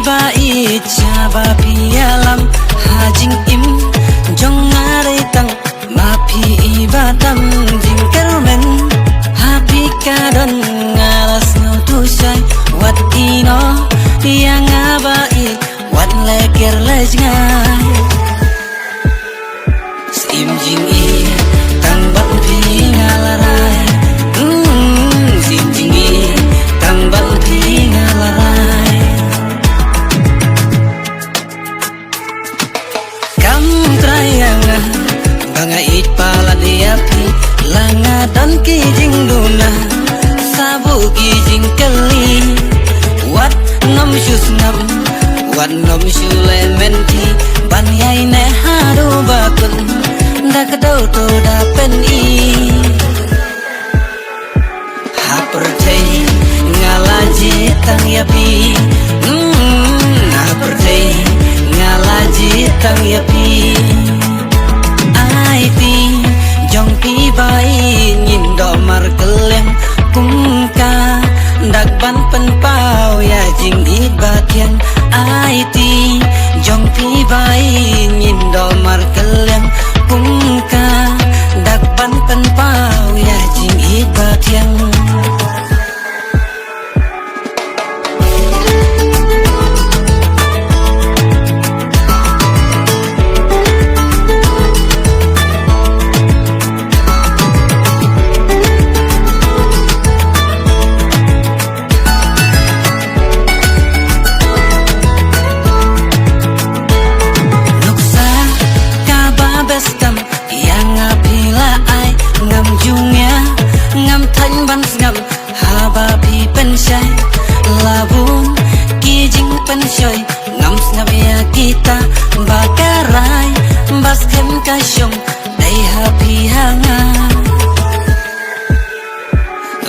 ba i chaba pialam hajing im jong ngare tang ma pi ibadam jing kermen happy kadon ngalas no tu sai wat ino yang abai wat leker lejngai sim jing i tang bat pi ngalarai sim jing i tang bat pi ngalarai kam trayanga banga it pala diapi langa dan kijing duna sabu kijing keli wat nom shus nam wat nom shule menti ban yai ne haru bakun dak do to da pen i hapertei ngalaji tang yapi hapertei ngalaji tang yapi ai ti jong pi bai nhìn đỏ mar keleng cung ca dak ban pen pau ya jing i ba thiên ai ti jong pi bai nhìn đỏ mar keleng cung ca dak ban pen pau ya jing i ba thiên ngam haba pi pen shai labun kijing pen shoy ngam snabia kita bakarai bas kem ka shong dai happy hanga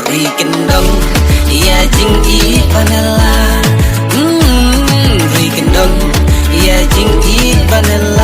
ri kendong ya jing i panela ri kendong ya jing i panela